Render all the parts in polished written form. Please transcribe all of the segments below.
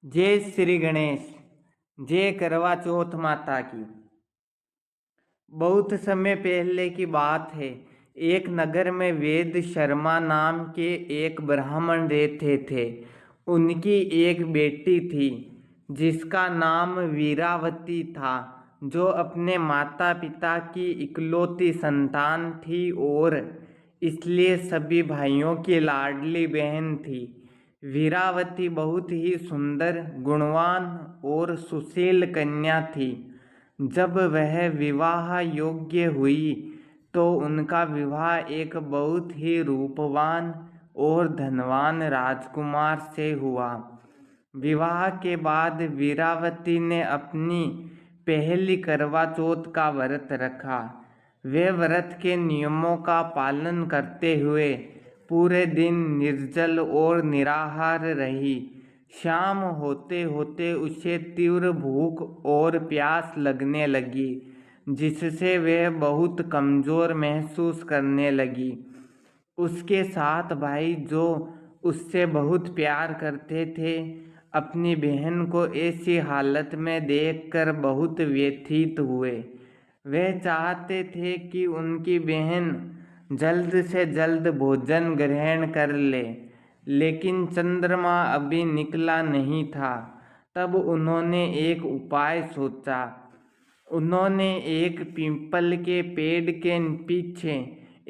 जय श्री गणेश। जय करवा चौथ माता की। बहुत समय पहले की बात है। एक नगर में वेद शर्मा नाम के एक ब्राह्मण रहते थे। उनकी एक बेटी थी जिसका नाम वीरावती था, जो अपने माता पिता की इकलौती संतान थी और इसलिए सभी भाइयों की लाडली बहन थी। वीरावती बहुत ही सुंदर, गुणवान और सुशील कन्या थी। जब वह विवाह योग्य हुई तो उनका विवाह एक बहुत ही रूपवान और धनवान राजकुमार से हुआ। विवाह के बाद वीरावती ने अपनी पहली करवा चौथ का व्रत रखा। वे व्रत के नियमों का पालन करते हुए पूरे दिन निर्जल और निराहार रही। शाम होते होते उसे तीव्र भूख और प्यास लगने लगी, जिससे वह बहुत कमज़ोर महसूस करने लगी। उसके 7 भाई, जो उससे बहुत प्यार करते थे, अपनी बहन को ऐसी हालत में देखकर बहुत व्यथित हुए। वे चाहते थे कि उनकी बहन जल्द से जल्द भोजन ग्रहण कर ले, लेकिन चंद्रमा अभी निकला नहीं था। तब उन्होंने एक उपाय सोचा। उन्होंने एक पीपल के पेड़ के पीछे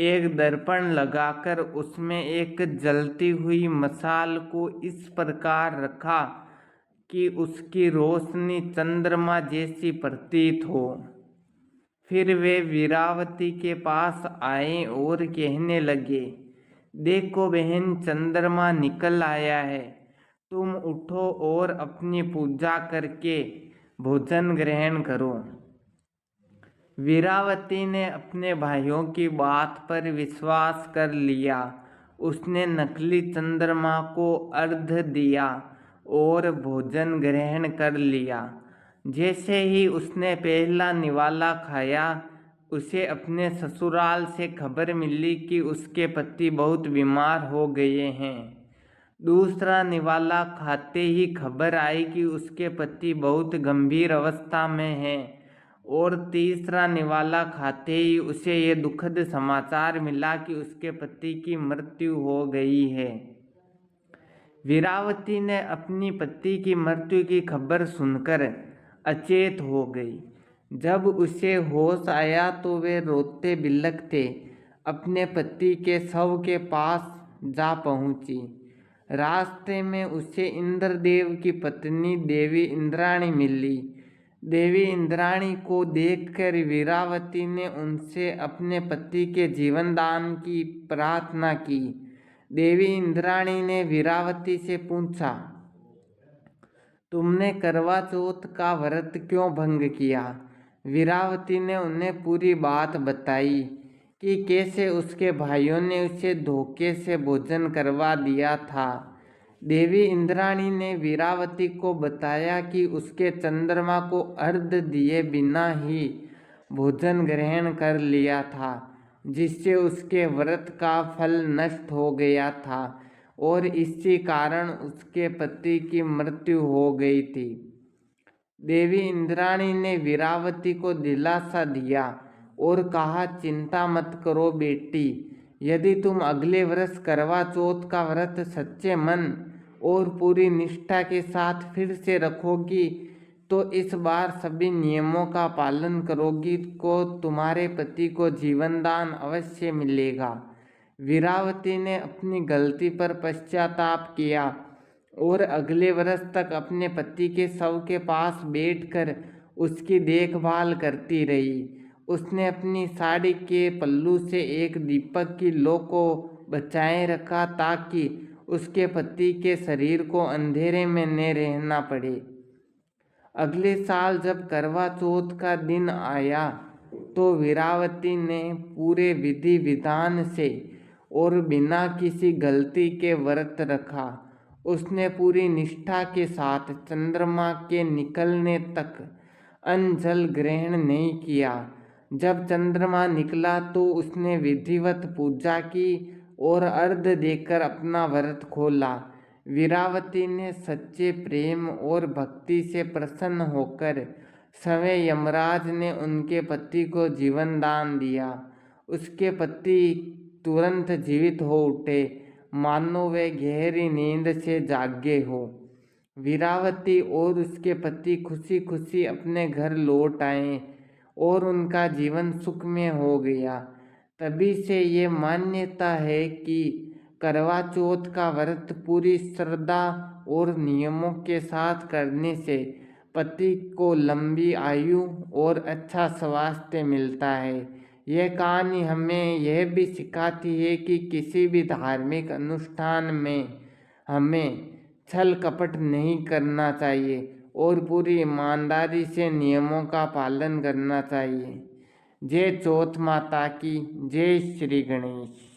एक दर्पण लगाकर उसमें एक जलती हुई मशाल को इस प्रकार रखा कि उसकी रोशनी चंद्रमा जैसी प्रतीत हो। फिर वे वीरावती के पास आए और कहने लगे, देखो बहन, चंद्रमा निकल आया है। तुम उठो और अपनी पूजा करके भोजन ग्रहण करो। वीरावती ने अपने भाइयों की बात पर विश्वास कर लिया। उसने नकली चंद्रमा को अर्घ्य दिया और भोजन ग्रहण कर लिया। जैसे ही उसने पहला निवाला खाया, उसे अपने ससुराल से खबर मिली कि उसके पति बहुत बीमार हो गए हैं। दूसरा निवाला खाते ही खबर आई कि उसके पति बहुत गंभीर अवस्था में हैं, और तीसरा निवाला खाते ही उसे ये दुखद समाचार मिला कि उसके पति की मृत्यु हो गई है। वीरावती ने अपनी पति की मृत्यु की खबर सुनकर अचेत हो गई। जब उसे होश आया तो वे रोते बिलखते अपने पति के शव के पास जा पहुंची। रास्ते में उसे इंद्रदेव की पत्नी देवी इंद्राणी मिली। देवी इंद्राणी को देखकर वीरावती ने उनसे अपने पति के जीवन दान की प्रार्थना की। देवी इंद्राणी ने वीरावती से पूछा, तुमने करवा चौथ का व्रत क्यों भंग किया? वीरावती ने उन्हें पूरी बात बताई कि कैसे उसके भाइयों ने उसे धोखे से भोजन करवा दिया था। देवी इंद्राणी ने वीरावती को बताया कि उसके चंद्रमा को अर्घ्य दिए बिना ही भोजन ग्रहण कर लिया था, जिससे उसके व्रत का फल नष्ट हो गया था और इसी कारण उसके पति की मृत्यु हो गई थी। देवी इंद्राणी ने वीरावती को दिलासा दिया और कहा, चिंता मत करो बेटी, यदि तुम अगले वर्ष करवा चौथ का व्रत सच्चे मन और पूरी निष्ठा के साथ फिर से रखोगी तो इस बार सभी नियमों का पालन करोगी को तुम्हारे पति को जीवन दान अवश्य मिलेगा। वीरावती ने अपनी गलती पर पश्चाताप किया और अगले वर्ष तक अपने पति के शव के पास बैठकर उसकी देखभाल करती रही। उसने अपनी साड़ी के पल्लू से एक दीपक की लौ को बचाए रखा ताकि उसके पति के शरीर को अंधेरे में न रहना पड़े। अगले साल जब करवा चौथ का दिन आया तो वीरावती ने पूरे विधि विधान से और बिना किसी गलती के व्रत रखा। उसने पूरी निष्ठा के साथ चंद्रमा के निकलने तक अन्न जल ग्रहण नहीं किया। जब चंद्रमा निकला तो उसने विधिवत पूजा की और अर्घ्य देकर अपना व्रत खोला। वीरावती ने सच्चे प्रेम और भक्ति से प्रसन्न होकर स्वयं यमराज ने उनके पति को जीवन दान दिया। उसके पति तुरंत जीवित हो उठे, मानो वे गहरी नींद से जागे हो। वीरावती और उसके पति खुशी खुशी अपने घर लौट आए और उनका जीवन सुखमय हो गया। तभी से ये मान्यता है कि करवा चौथ का व्रत पूरी श्रद्धा और नियमों के साथ करने से पति को लंबी आयु और अच्छा स्वास्थ्य मिलता है। यह कहानी हमें यह भी सिखाती है कि किसी भी धार्मिक अनुष्ठान में हमें छल कपट नहीं करना चाहिए और पूरी ईमानदारी से नियमों का पालन करना चाहिए। जय चौथ माता की, जय श्री गणेश।